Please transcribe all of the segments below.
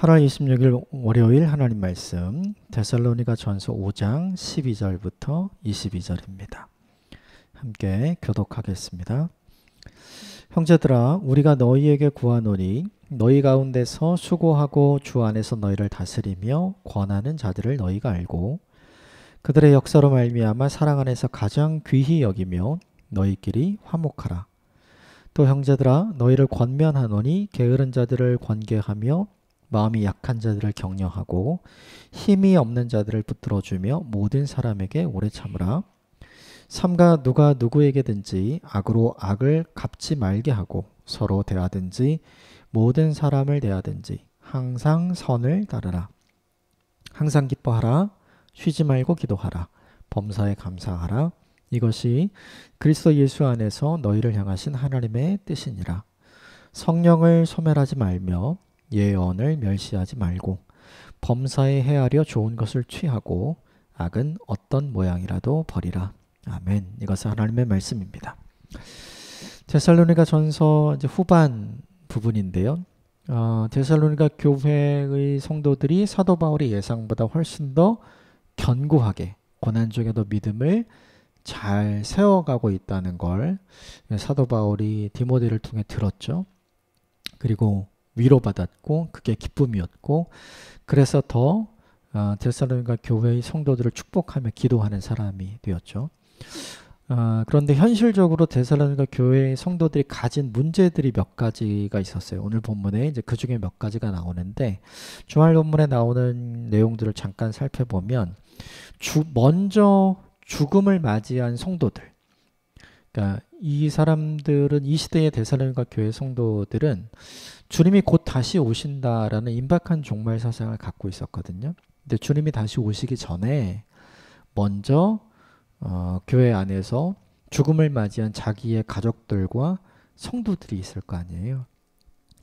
8월 26일 월요일 하나님 말씀 데살로니가 전서 5장 12절부터 22절입니다. 함께 교독하겠습니다. 형제들아 우리가 너희에게 구하노니 너희 가운데서 수고하고 주 안에서 너희를 다스리며 권하는 자들을 너희가 알고 그들의 역사로 말미암아 사랑 안에서 가장 귀히 여기며 너희끼리 화목하라. 또 형제들아 너희를 권면하노니 게으른 자들을 권계하며 마음이 약한 자들을 격려하고 힘이 없는 자들을 붙들어주며 모든 사람에게 오래 참으라. 삼가 누가 누구에게든지 악으로 악을 갚지 말게 하고 서로 대하든지 모든 사람을 대하든지 항상 선을 따르라. 항상 기뻐하라. 쉬지 말고 기도하라. 범사에 감사하라. 이것이 그리스도 예수 안에서 너희를 향하신 하나님의 뜻이니라. 성령을 소멸하지 말며 예언을 멸시하지 말고 범사에 헤아려 좋은 것을 취하고 악은 어떤 모양이라도 버리라. 아멘. 이것은 하나님의 말씀입니다. 데살로니가 전서 이제 후반 부분인데요. 데살로니가 교회의 성도들이 사도 바울의 예상보다 훨씬 더 견고하게 고난 중에도 믿음을 잘 세워가고 있다는 걸 사도 바울이 디모데를 통해 들었죠. 그리고 위로받았고 그게 기쁨이었고 그래서 더 데살로니가 교회의 성도들을 축복하며 기도하는 사람이 되었죠. 그런데 현실적으로 데살로니가 교회의 성도들이 가진 문제들이 몇 가지가 있었어요. 오늘 본문에 이제 그 중에 몇 가지가 나오는데 주말 본문에 나오는 내용들을 잠깐 살펴보면 먼저 죽음을 맞이한 성도들, 그러니까 이 사람들은 이 시대의 데살로니가 교회 성도들은 주님이 곧 다시 오신다라는 임박한 종말 사상을 갖고 있었거든요. 근데 주님이 다시 오시기 전에 먼저 교회 안에서 죽음을 맞이한 자기의 가족들과 성도들이 있을 거 아니에요.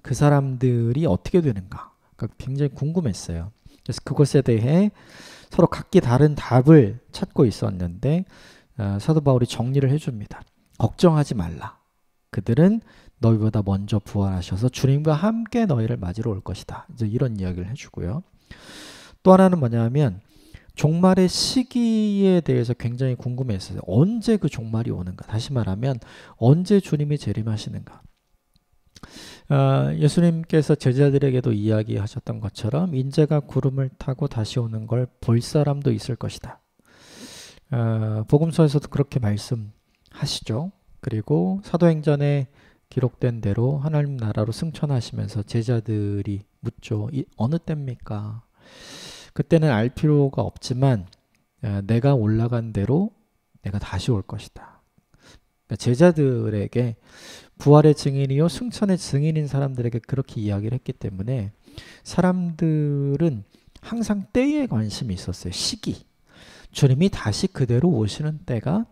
그 사람들이 어떻게 되는가 굉장히 궁금했어요. 그래서 그것에 대해 서로 각기 다른 답을 찾고 있었는데 사도 바울이 정리를 해줍니다. 걱정하지 말라. 그들은 너희보다 먼저 부활하셔서 주님과 함께 너희를 맞으러 올 것이다. 이제 이런 이야기를 해주고요. 또 하나는 뭐냐면 종말의 시기에 대해서 굉장히 궁금했어요. 언제 그 종말이 오는가? 다시 말하면 언제 주님이 재림하시는가? 예수님께서 제자들에게도 이야기하셨던 것처럼 인자가 구름을 타고 다시 오는 걸 볼 사람도 있을 것이다. 복음서에서도 그렇게 말씀하시죠. 그리고 사도행전에 기록된 대로 하나님 나라로 승천하시면서 제자들이 묻죠. 어느 때입니까? 그때는 알 필요가 없지만 내가 올라간 대로 내가 다시 올 것이다. 그러니까 제자들에게 부활의 증인이요 승천의 증인인 사람들에게 그렇게 이야기를 했기 때문에 사람들은 항상 때에 관심이 있었어요. 시기. 주님이 다시 그대로 오시는 때가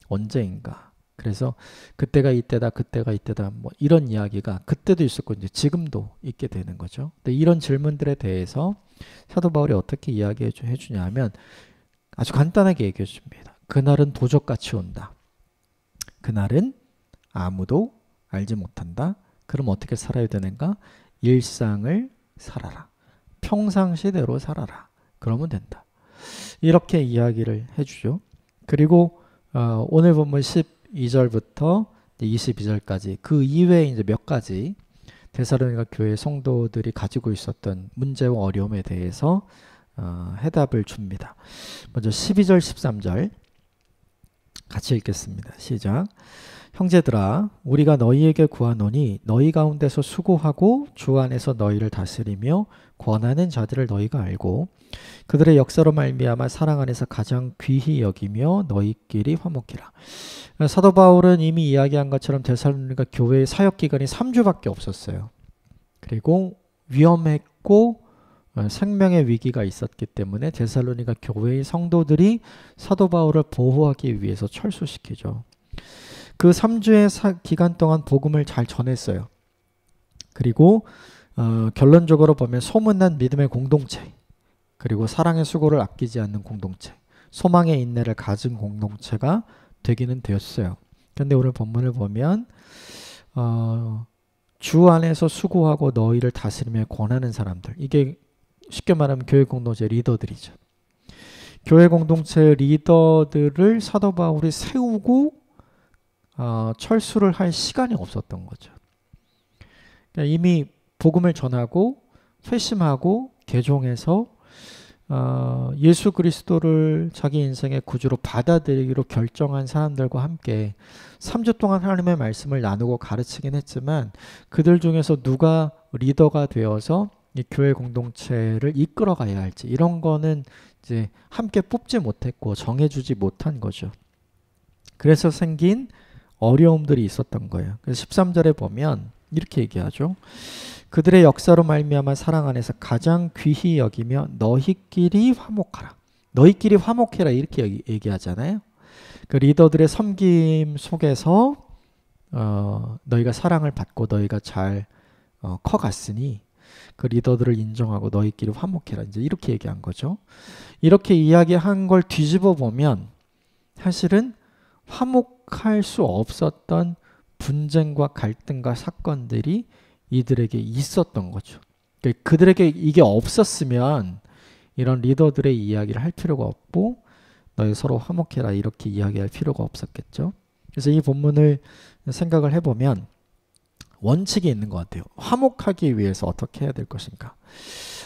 언제인가. 그래서 그때가 이때다 그때가 이때다 뭐 이런 이야기가 그때도 있었고 이제 지금도 있게 되는 거죠. 근데 이런 질문들에 대해서 사도 바울이 어떻게 이야기해 주냐 하면 아주 간단하게 얘기해 줍니다. 그날은 도적같이 온다. 그날은 아무도 알지 못한다. 그럼 어떻게 살아야 되는가? 일상을 살아라. 평상시대로 살아라. 그러면 된다. 이렇게 이야기를 해주죠. 그리고 오늘 본문 12절부터 22절까지 그 이외에 이제 몇 가지 데살로니가 교회 성도들이 가지고 있었던 문제와 어려움에 대해서 해답을 줍니다. 먼저 12절 13절 같이 읽겠습니다. 시작. 형제들아 우리가 너희에게 구하노니 너희 가운데서 수고하고 주 안에서 너희를 다스리며 권하는 자들을 너희가 알고 그들의 역사로 말미암아 사랑 안에서 가장 귀히 여기며 너희끼리 화목히라. 사도 바울은 이미 이야기한 것처럼 데살로니가 교회의 사역 기간이 3주밖에 없었어요. 그리고 위험했고 생명의 위기가 있었기 때문에 데살로니가 교회의 성도들이 사도 바울을 보호하기 위해서 철수시키죠. 그 3주의 기간 동안 복음을 잘 전했어요. 그리고 결론적으로 보면 소문난 믿음의 공동체, 그리고 사랑의 수고를 아끼지 않는 공동체, 소망의 인내를 가진 공동체가 되기는 되었어요. 그런데 오늘 본문을 보면 주 안에서 수고하고 너희를 다스리며 권하는 사람들. 이게 쉽게 말하면 교회 공동체 리더들이죠. 교회 공동체 리더들을 사도 바울이 세우고 철수를 할 시간이 없었던 거죠. 그러니까 이미 복음을 전하고 회심하고 개종해서 예수 그리스도를 자기 인생의 구주로 받아들이기로 결정한 사람들과 함께 3주 동안 하나님의 말씀을 나누고 가르치긴 했지만 그들 중에서 누가 리더가 되어서 이 교회 공동체를 이끌어 가야 할지 이런 거는 이제 함께 뽑지 못했고 정해주지 못한 거죠. 그래서 생긴 어려움들이 있었던 거예요. 그래서 13절에 보면 이렇게 얘기하죠. 그들의 역사로 말미암아 사랑 안에서 가장 귀히 여기며 너희끼리 화목하라. 너희끼리 화목해라 이렇게 얘기하잖아요. 그 리더들의 섬김 속에서 너희가 사랑을 받고 너희가 잘 커갔으니 그 리더들을 인정하고 너희끼리 화목해라. 이제 이렇게 얘기한 거죠. 이렇게 이야기한 걸 뒤집어 보면 사실은 화목할 수 없었던 분쟁과 갈등과 사건들이 이들에게 있었던 거죠. 그들에게 이게 없었으면 이런 리더들의 이야기를 할 필요가 없고 너희 서로 화목해라 이렇게 이야기할 필요가 없었겠죠. 그래서 이 본문을 생각을 해보면 원칙이 있는 것 같아요. 화목하기 위해서 어떻게 해야 될 것인가.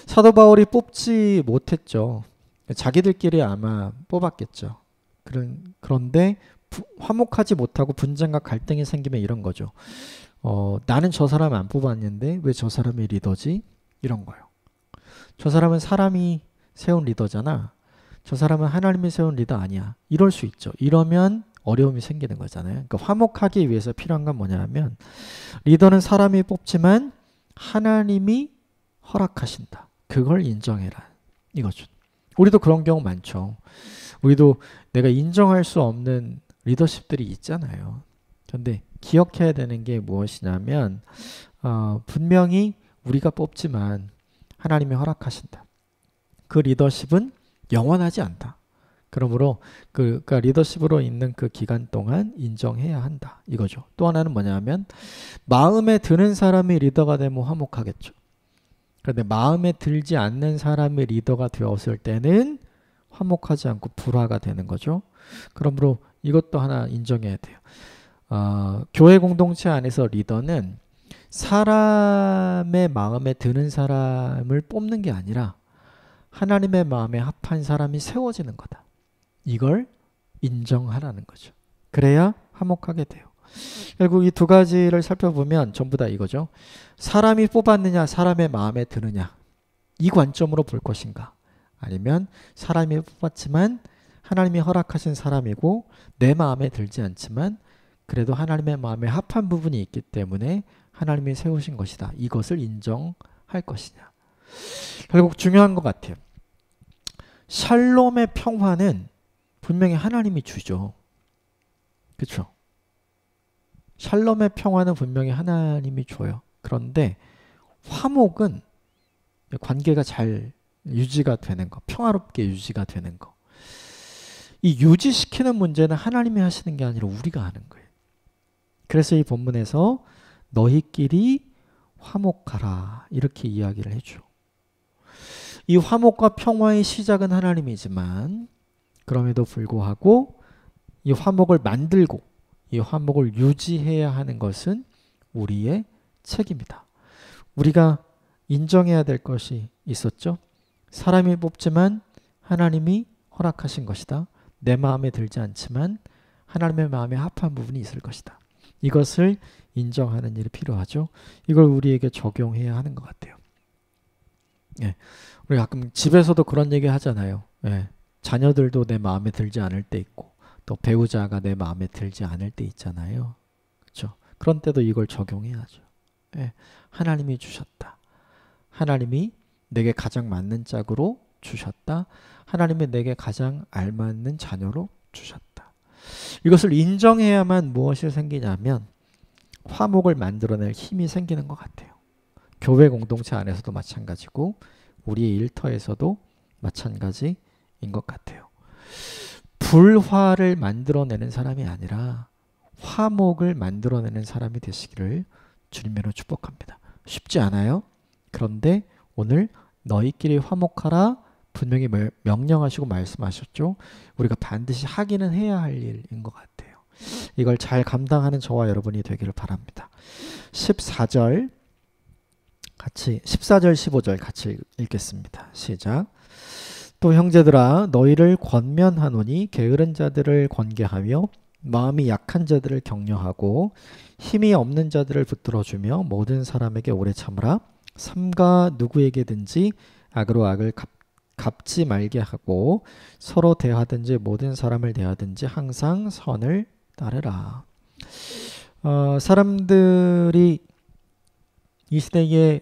사도 바울이 뽑지 못했죠. 자기들끼리 아마 뽑았겠죠. 그런데 화목하지 못하고 분쟁과 갈등이 생기면 이런 거죠. 나는 저 사람 안 뽑았는데 왜 저 사람이 리더지? 이런 거요. 저 사람은 사람이 세운 리더잖아. 저 사람은 하나님이 세운 리더 아니야. 이럴 수 있죠. 이러면 어려움이 생기는 거잖아요. 그러니까 화목하기 위해서 필요한 건 뭐냐면 리더는 사람이 뽑지만 하나님이 허락하신다. 그걸 인정해라. 이거죠. 우리도 그런 경우 많죠. 우리도 내가 인정할 수 없는 리더십들이 있잖아요. 그런데 기억해야 되는 게 무엇이냐면 분명히 우리가 뽑지만 하나님이 허락하신다. 그 리더십은 영원하지 않다. 그러므로 그러니까 리더십으로 있는 그 기간 동안 인정해야 한다. 이거죠. 또 하나는 뭐냐면 마음에 드는 사람이 리더가 되면 화목하겠죠. 그런데 마음에 들지 않는 사람이 리더가 되었을 때는 화목하지 않고 불화가 되는 거죠. 그러므로 이것도 하나 인정해야 돼요. 교회 공동체 안에서 리더는 사람의 마음에 드는 사람을 뽑는 게 아니라 하나님의 마음에 합한 사람이 세워지는 거다. 이걸 인정하라는 거죠. 그래야 화목하게 돼요. 결국 이 두 가지를 살펴보면 전부 다 이거죠. 사람이 뽑았느냐, 사람의 마음에 드느냐. 이 관점으로 볼 것인가. 아니면 사람이 뽑았지만 하나님이 허락하신 사람이고 내 마음에 들지 않지만 그래도 하나님의 마음에 합한 부분이 있기 때문에 하나님이 세우신 것이다. 이것을 인정할 것이냐. 결국 중요한 것 같아요. 샬롬의 평화는 분명히 하나님이 주죠. 그렇죠? 샬롬의 평화는 분명히 하나님이 줘요. 그런데 화목은 관계가 잘 유지가 되는 거, 평화롭게 유지가 되는 거. 이 유지시키는 문제는 하나님이 하시는 게 아니라 우리가 하는 거예요. 그래서 이 본문에서 너희끼리 화목하라 이렇게 이야기를 해줘. 이 화목과 평화의 시작은 하나님이지만 그럼에도 불구하고 이 화목을 만들고 이 화목을 유지해야 하는 것은 우리의 책임이다. 우리가 인정해야 될 것이 있었죠. 사람이 뽑지만 하나님이 허락하신 것이다. 내 마음에 들지 않지만 하나님의 마음에 합한 부분이 있을 것이다. 이것을 인정하는 일이 필요하죠. 이걸 우리에게 적용해야 하는 것 같아요. 예, 우리 가끔 집에서도 그런 얘기 하잖아요. 예, 자녀들도 내 마음에 들지 않을 때 있고 또 배우자가 내 마음에 들지 않을 때 있잖아요. 그렇죠? 그런 때도 이걸 적용해야죠. 예, 하나님이 주셨다. 하나님이 내게 가장 맞는 짝으로 주셨다. 하나님이 내게 가장 알맞는 자녀로 주셨다. 이것을 인정해야만 무엇이 생기냐면 화목을 만들어낼 힘이 생기는 것 같아요. 교회 공동체 안에서도 마찬가지고 우리의 일터에서도 마찬가지인 것 같아요. 불화를 만들어내는 사람이 아니라 화목을 만들어내는 사람이 되시기를 주님으로 축복합니다. 쉽지 않아요. 그런데 오늘 너희끼리 화목하라 분명히 명령하시고 말씀하셨죠. 우리가 반드시 하기는 해야 할 일인 것 같아요. 이걸 잘 감당하는 저와 여러분이 되기를 바랍니다. 14절 15절 같이 읽겠습니다. 시작. 또 형제들아 너희를 권면하노니 게으른 자들을 권계하며 마음이 약한 자들을 격려하고 힘이 없는 자들을 붙들어주며 모든 사람에게 오래 참으라. 삼가 누구에게든지 악으로 악을 갚지 말게 하고 서로 대하든지 모든 사람을 대하든지 항상 선을 따르라. 사람들이 이 시대의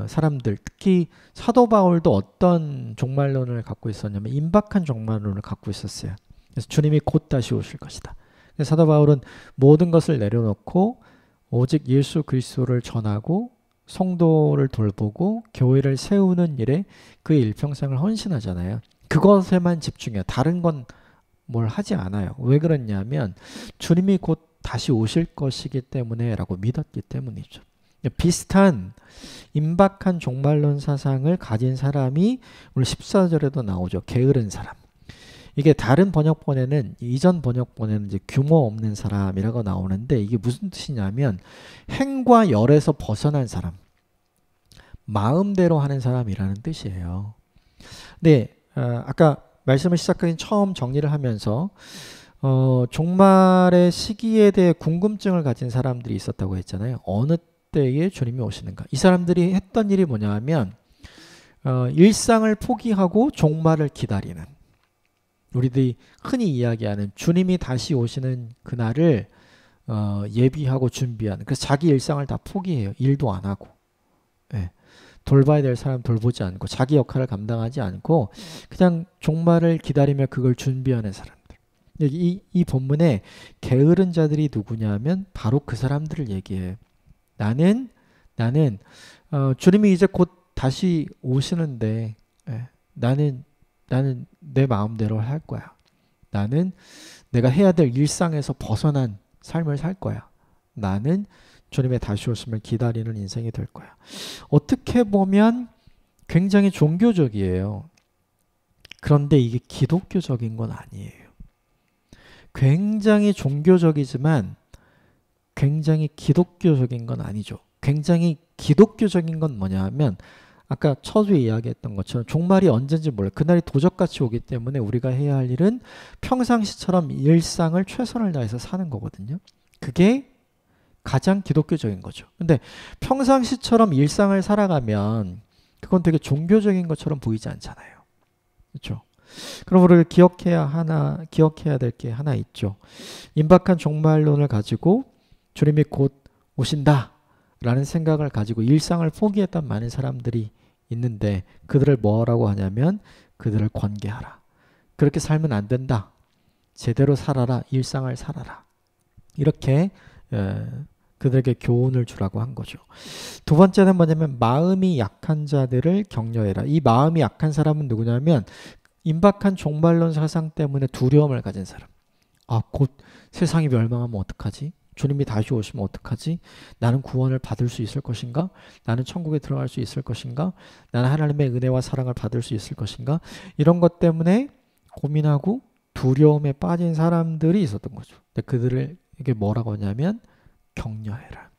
사람들 특히 사도 바울도 어떤 종말론을 갖고 있었냐면 임박한 종말론을 갖고 있었어요. 그래서 주님이 곧 다시 오실 것이다. 그래서 사도 바울은 모든 것을 내려놓고 오직 예수 그리스도를 전하고 성도를 돌보고 교회를 세우는 일에 그의 일평생을 헌신하잖아요. 그것에만 집중해요. 다른 건 뭘 하지 않아요. 왜 그러냐면 주님이 곧 다시 오실 것이기 때문에 라고 믿었기 때문이죠. 비슷한 임박한 종말론 사상을 가진 사람이 오늘 14절에도 나오죠. 게으른 사람. 이게 다른 번역본에는 이전 번역본에는 이제 규모 없는 사람이라고 나오는데 이게 무슨 뜻이냐면 행과 열에서 벗어난 사람, 마음대로 하는 사람이라는 뜻이에요. 네, 아까 말씀을 시작하기 처음 정리를 하면서 종말의 시기에 대해 궁금증을 가진 사람들이 있었다고 했잖아요. 어느 때에 주님이 오시는가? 이 사람들이 했던 일이 뭐냐 하면 일상을 포기하고 종말을 기다리는, 우리들이 흔히 이야기하는 주님이 다시 오시는 그날을 예비하고 준비하는, 그래서 자기 일상을 다 포기해요. 일도 안 하고, 예. 돌봐야 될 사람 돌보지 않고 자기 역할을 감당하지 않고 그냥 종말을 기다리며 그걸 준비하는 사람들. 이 본문에 게으른 자들이 누구냐면 바로 그 사람들을 얘기해요. 나는 주님이 이제 곧 다시 오시는데 나는 내 마음대로 할 거야. 나는 내가 해야 될 일상에서 벗어난 삶을 살 거야. 나는 주님의 다시 오심을 기다리는 인생이 될 거야. 어떻게 보면 굉장히 종교적이에요. 그런데 이게 기독교적인 건 아니에요. 굉장히 종교적이지만 굉장히 기독교적인 건 아니죠. 굉장히 기독교적인 건 뭐냐 하면 아까 처주에 이야기했던 것처럼 종말이 언제인지 몰라요. 그날이 도적같이 오기 때문에 우리가 해야 할 일은 평상시처럼 일상을 최선을 다해서 사는 거거든요. 그게 가장 기독교적인 거죠. 근데 평상시처럼 일상을 살아가면 그건 되게 종교적인 것처럼 보이지 않잖아요. 그렇죠? 그럼 우리가 기억해야 될 게 하나 있죠. 임박한 종말론을 가지고 주님이 곧 오신다 라는 생각을 가지고 일상을 포기했던 많은 사람들이 있는데 그들을 뭐라고 하냐면 그들을 권계하라. 그렇게 살면 안 된다. 제대로 살아라. 일상을 살아라. 이렇게 그들에게 교훈을 주라고 한 거죠. 두 번째는 뭐냐면 마음이 약한 자들을 격려해라. 이 마음이 약한 사람은 누구냐면 임박한 종말론 사상 때문에 두려움을 가진 사람. 곧 세상이 멸망하면 어떡하지? 주님이 다시 오시면 어떡하지? 나는 구원을 받을 수 있을 것인가? 나는 천국에 들어갈 수 있을 것인가? 나는 하나님의 은혜와 사랑을 받을 수 있을 것인가? 이런 것 때문에 고민하고 두려움에 빠진 사람들이 있었던 거죠. 근데 그들에게 뭐라고 하냐면 격려해라.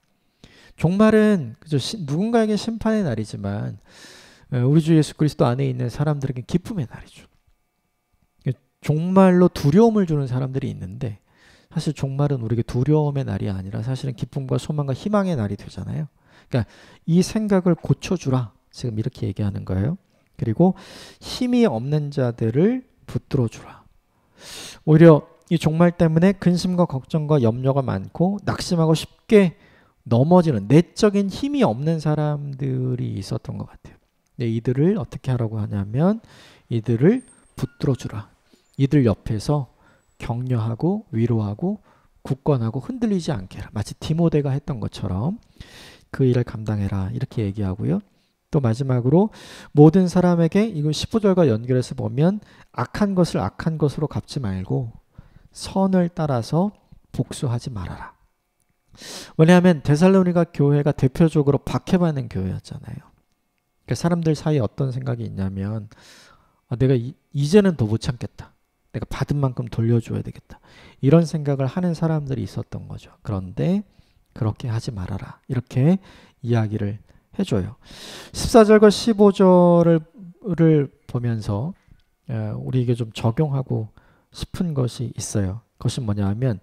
종말은 그죠? 누군가에게 심판의 날이지만 우리 주 예수 그리스도 안에 있는 사람들에게 기쁨의 날이죠. 종말로 두려움을 주는 사람들이 있는데 사실 종말은 우리에게 두려움의 날이 아니라 사실은 기쁨과 소망과 희망의 날이 되잖아요. 그러니까 이 생각을 고쳐주라. 지금 이렇게 얘기하는 거예요. 그리고 힘이 없는 자들을 붙들어주라. 오히려 이 종말 때문에 근심과 걱정과 염려가 많고 낙심하고 쉽게 넘어지는 내적인 힘이 없는 사람들이 있었던 것 같아요. 근데 이들을 어떻게 하라고 하냐면 이들을 붙들어주라. 이들 옆에서 격려하고 위로하고 굳건하고 흔들리지 않게 해라. 마치 디모데가 했던 것처럼 그 일을 감당해라. 이렇게 얘기하고요. 또 마지막으로 모든 사람에게 이거 15절과 연결해서 보면 악한 것을 악한 것으로 갚지 말고 선을 따라서 복수하지 말아라. 왜냐하면 데살로니가 교회가 대표적으로 박해받는 교회였잖아요. 그러니까 사람들 사이에 어떤 생각이 있냐면 내가 이제는 더 못 참겠다. 내가 받은 만큼 돌려줘야 되겠다. 이런 생각을 하는 사람들이 있었던 거죠. 그런데 그렇게 하지 말아라. 이렇게 이야기를 해줘요. 14절과 15절을 보면서 우리에게 좀 적용하고 싶은 것이 있어요. 그것이 뭐냐 하면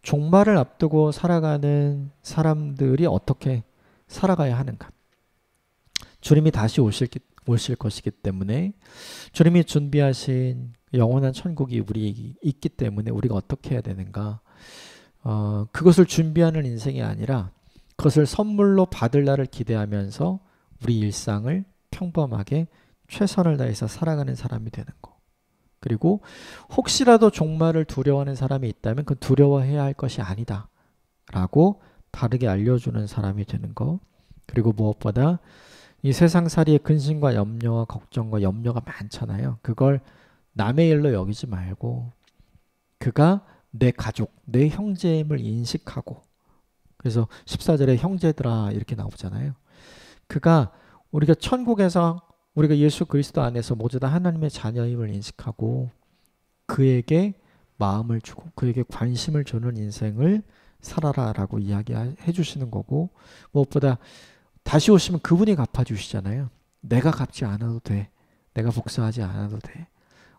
종말을 앞두고 살아가는 사람들이 어떻게 살아가야 하는가. 주님이 다시 오실 것이기 때문에 주님이 준비하신 영원한 천국이 우리에게 있기 때문에 우리가 어떻게 해야 되는가. 그것을 준비하는 인생이 아니라 그것을 선물로 받을 날을 기대하면서 우리 일상을 평범하게 최선을 다해서 살아가는 사람이 되는 거. 그리고 혹시라도 종말을 두려워하는 사람이 있다면 그건 두려워해야 할 것이 아니다 라고 바르게 알려주는 사람이 되는 거. 그리고 무엇보다 이 세상살이의 근심과 염려와 걱정과 염려가 많잖아요. 그걸 남의 일로 여기지 말고 그가 내 가족, 내 형제임을 인식하고, 그래서 14절에 형제들아 이렇게 나오잖아요. 그가 우리가 천국에서 우리가 예수 그리스도 안에서 모두 다 하나님의 자녀임을 인식하고 그에게 마음을 주고 그에게 관심을 주는 인생을 살아라 라고 이야기해 주시는 거고, 무엇보다 다시 오시면 그분이 갚아주시잖아요. 내가 갚지 않아도 돼. 내가 복수하지 않아도 돼.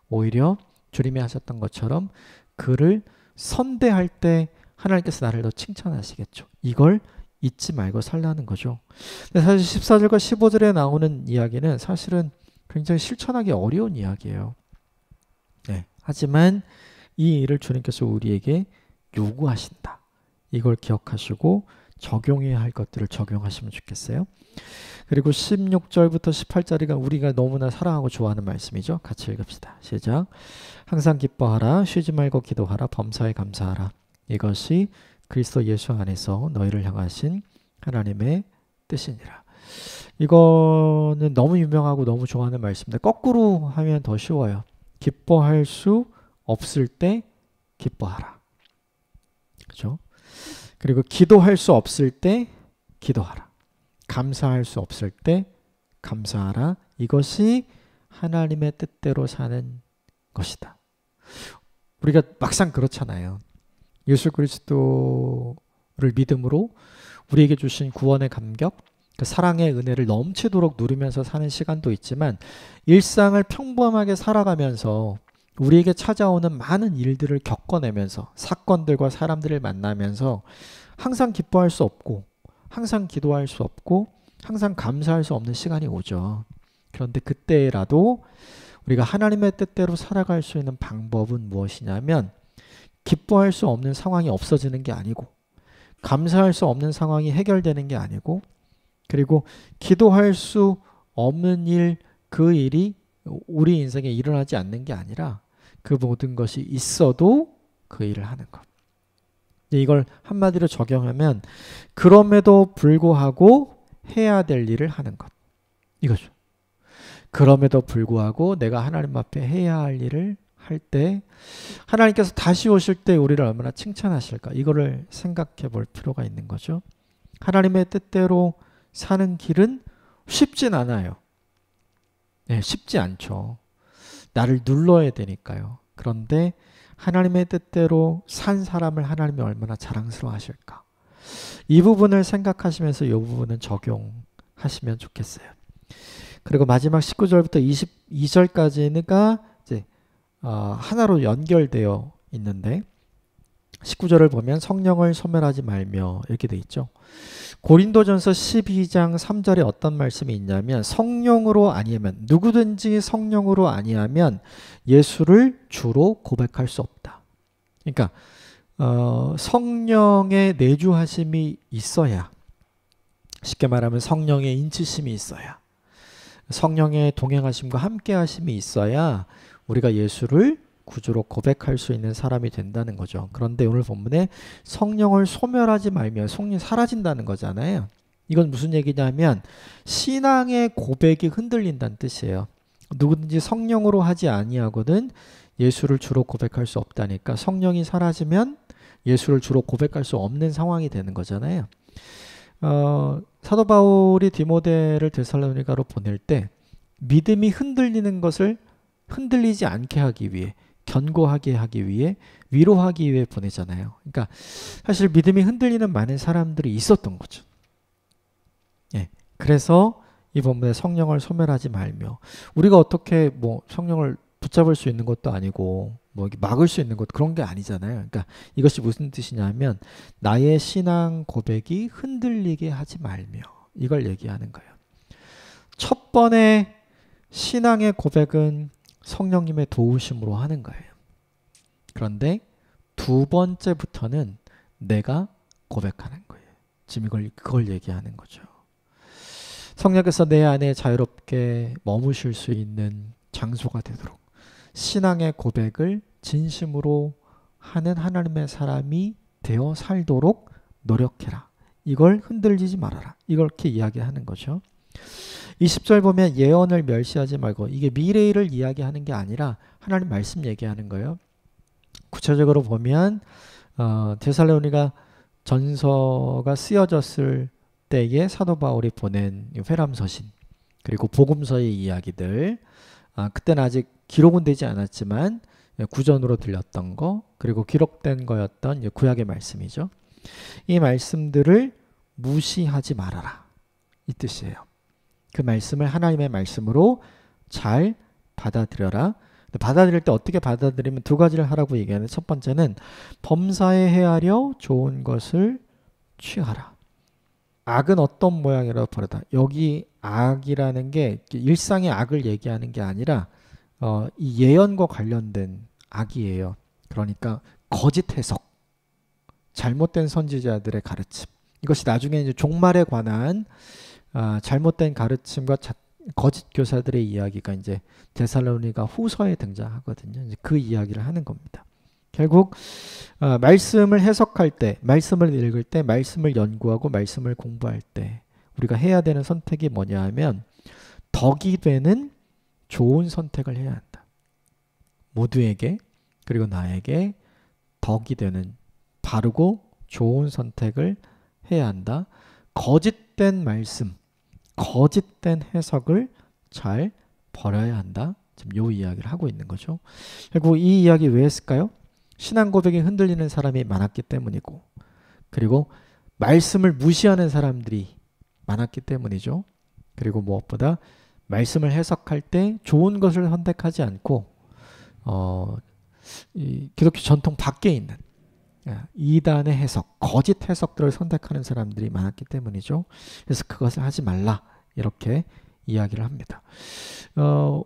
오히려 주님이 하셨던 것처럼 그를 선대할 때 하나님께서 나를 더 칭찬하시겠죠. 이걸 잊지 말고 살라는 거죠. 근데 사실 14절과 15절에 나오는 이야기는 사실은 굉장히 실천하기 어려운 이야기예요. 네. 하지만 이 일을 주님께서 우리에게 요구하신다. 이걸 기억하시고 적용해야 할 것들을 적용하시면 좋겠어요. 그리고 16절부터 18절이 우리가 너무나 사랑하고 좋아하는 말씀이죠. 같이 읽읍시다. 시작. 항상 기뻐하라. 쉬지 말고 기도하라. 범사에 감사하라. 이것이 그리스도 예수 안에서 너희를 향하신 하나님의 뜻이니라. 이거는 너무 유명하고 너무 좋아하는 말씀인데 거꾸로 하면 더 쉬워요. 기뻐할 수 없을 때 기뻐하라. 그렇죠? 그리고 기도할 수 없을 때 기도하라. 감사할 수 없을 때 감사하라. 이것이 하나님의 뜻대로 사는 것이다. 우리가 막상 그렇잖아요. 예수 그리스도를 믿음으로 우리에게 주신 구원의 감격, 그 사랑의 은혜를 넘치도록 누리면서 사는 시간도 있지만 일상을 평범하게 살아가면서 우리에게 찾아오는 많은 일들을 겪어내면서 사건들과 사람들을 만나면서 항상 기뻐할 수 없고 항상 기도할 수 없고 항상 감사할 수 없는 시간이 오죠. 그런데 그때라도 우리가 하나님의 뜻대로 살아갈 수 있는 방법은 무엇이냐면 기뻐할 수 없는 상황이 없어지는 게 아니고 감사할 수 없는 상황이 해결되는 게 아니고 그리고 기도할 수 없는 일, 그 일이 우리 인생에 일어나지 않는 게 아니라 그 모든 것이 있어도 그 일을 하는 것. 이걸 한마디로 적용하면 그럼에도 불구하고 해야 될 일을 하는 것. 이거죠. 그럼에도 불구하고 내가 하나님 앞에 해야 할 일을 할 때 하나님께서 다시 오실 때 우리를 얼마나 칭찬하실까. 이거를 생각해 볼 필요가 있는 거죠. 하나님의 뜻대로 사는 길은 쉽진 않아요. 네, 쉽지 않죠. 나를 눌러야 되니까요. 그런데 하나님의 뜻대로 산 사람을 하나님이 얼마나 자랑스러워 하실까. 이 부분을 생각하시면서 이 부분은 적용하시면 좋겠어요. 그리고 마지막 19절부터 22절까지가 이제 하나로 연결되어 있는데 19절을 보면 성령을 소멸하지 말며 이렇게 돼 있죠. 고린도전서 12장 3절에 어떤 말씀이 있냐면 성령으로 아니하면 누구든지 성령으로 아니하면 예수를 주로 고백할 수 없다. 그러니까 성령의 내주하심이 있어야, 쉽게 말하면 성령의 인치심이 있어야, 성령의 동행하심과 함께하심이 있어야 우리가 예수를 구주로 고백할 수 있는 사람이 된다는 거죠. 그런데 오늘 본문에 성령을 소멸하지 말며 성령이 사라진다는 거잖아요. 이건 무슨 얘기냐면 신앙의 고백이 흔들린다는 뜻이에요. 누구든지 성령으로 하지 아니하거든 예수를 주로 고백할 수 없다니까 성령이 사라지면 예수를 주로 고백할 수 없는 상황이 되는 거잖아요. 사도 바울이 디모데를 데살로니가로 보낼 때 믿음이 흔들리는 것을 흔들리지 않게 하기 위해, 견고하게 하기 위해, 위로하기 위해 보내잖아요. 그러니까 사실 믿음이 흔들리는 많은 사람들이 있었던 거죠. 예. 그래서 이 본문에 성령을 소멸하지 말며, 우리가 어떻게 뭐 성령을 붙잡을 수 있는 것도 아니고 뭐 막을 수 있는 것 그런 게 아니잖아요. 그러니까 이것이 무슨 뜻이냐면 나의 신앙 고백이 흔들리게 하지 말며, 이걸 얘기하는 거예요. 첫 번에 신앙의 고백은 성령님의 도우심으로 하는 거예요. 그런데 두 번째부터는 내가 고백하는 거예요. 지금 그걸 얘기하는 거죠. 성령께서 내 안에 자유롭게 머무실 수 있는 장소가 되도록 신앙의 고백을 진심으로 하는 하나님의 사람이 되어 살도록 노력해라. 이걸 흔들리지 말아라. 이렇게 이야기하는 거죠. 20절 보면 예언을 멸시하지 말고, 이게 미래를 이야기하는 게 아니라 하나님 말씀 얘기하는 거예요. 구체적으로 보면 데살로니가 전서가 쓰여졌을 때에 사도 바울이 보낸 회람서신, 그리고 복음서의 이야기들, 그때는 아직 기록은 되지 않았지만 구전으로 들렸던 거, 그리고 기록된 거였던 구약의 말씀이죠. 이 말씀들을 무시하지 말아라, 이 뜻이에요. 그 말씀을 하나님의 말씀으로 잘 받아들여라. 받아들일 때 어떻게 받아들이면 두 가지를 하라고 얘기하는데, 첫 번째는 범사에 헤아려 좋은 것을 취하라. 악은 어떤 모양이라도 버려다. 여기 악이라는 게 일상의 악을 얘기하는 게 아니라 이 예언과 관련된 악이에요. 그러니까 거짓 해석, 잘못된 선지자들의 가르침, 이것이 나중에 이제 종말에 관한 잘못된 가르침과 거짓 교사들의 이야기가 이제 데살로니가 후서에 등장하거든요. 이제 그 이야기를 하는 겁니다. 결국 말씀을 해석할 때, 말씀을 읽을 때, 말씀을 연구하고 말씀을 공부할 때 우리가 해야 되는 선택이 뭐냐 하면 덕이 되는 좋은 선택을 해야 한다. 모두에게, 그리고 나에게 덕이 되는 바르고 좋은 선택을 해야 한다. 거짓된 말씀, 거짓된 해석을 잘 버려야 한다. 지금 요 이야기를 하고 있는 거죠. 결국 이 이야기 왜 했을까요? 신앙 고백이 흔들리는 사람이 많았기 때문이고, 그리고 말씀을 무시하는 사람들이 많았기 때문이죠. 그리고 무엇보다 말씀을 해석할 때 좋은 것을 선택하지 않고 이 기독교 전통 밖에 있는 이단의 해석, 거짓 해석들을 선택하는 사람들이 많았기 때문이죠. 그래서 그것을 하지 말라, 이렇게 이야기를 합니다.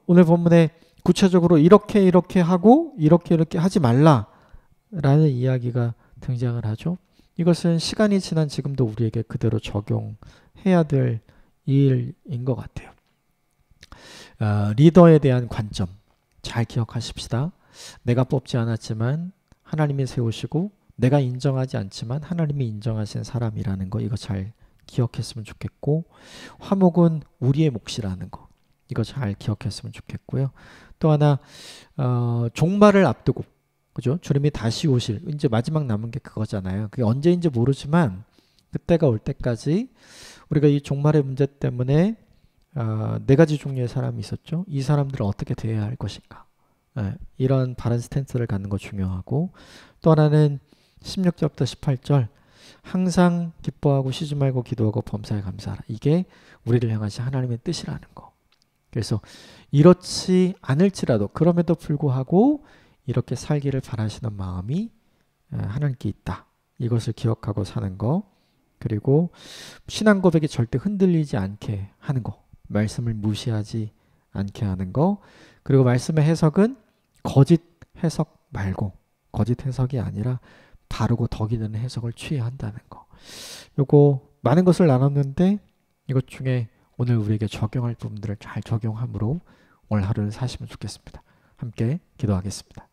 오늘 본문에 구체적으로 이렇게 하고 이렇게 하지 말라 라는 이야기가 등장을 하죠. 이것은 시간이 지난 지금도 우리에게 그대로 적용해야 될 일인 것 같아요. 리더에 대한 관점 잘 기억하십시다. 내가 뽑지 않았지만 하나님이 세우시고, 내가 인정하지 않지만 하나님이 인정하신 사람이라는 거, 이거 잘 기억했으면 좋겠고, 화목은 우리의 몫이라는 거, 이거 잘 기억했으면 좋겠고요. 또 하나 종말을 앞두고, 그죠? 주님이 다시 오실, 이제 마지막 남은 게 그거잖아요. 그게 언제인지 모르지만 그때가 올 때까지 우리가 이 종말의 문제 때문에 네 가지 종류의 사람이 있었죠. 이 사람들은 어떻게 대해야 할 것인가, 이런 바른 스탠스를 갖는 거 중요하고, 또 하나는 16절부터 18절 항상 기뻐하고 쉬지 말고 기도하고 범사에 감사하라. 이게 우리를 향하신 하나님의 뜻이라는 거. 그래서 이렇지 않을지라도, 그럼에도 불구하고 이렇게 살기를 바라시는 마음이 하나님께 있다. 이것을 기억하고 사는 거. 그리고 신앙 고백이 절대 흔들리지 않게 하는 거. 말씀을 무시하지 않게 하는 거. 그리고 말씀의 해석은 거짓 해석 말고, 거짓 해석이 아니라 바르고 덕이 되는 해석을 취해야 한다는 거. 요거 많은 것을 나눴는데 이것 중에 오늘 우리에게 적용할 부분들을 잘 적용함으로 오늘 하루를 사시면 좋겠습니다. 함께 기도하겠습니다.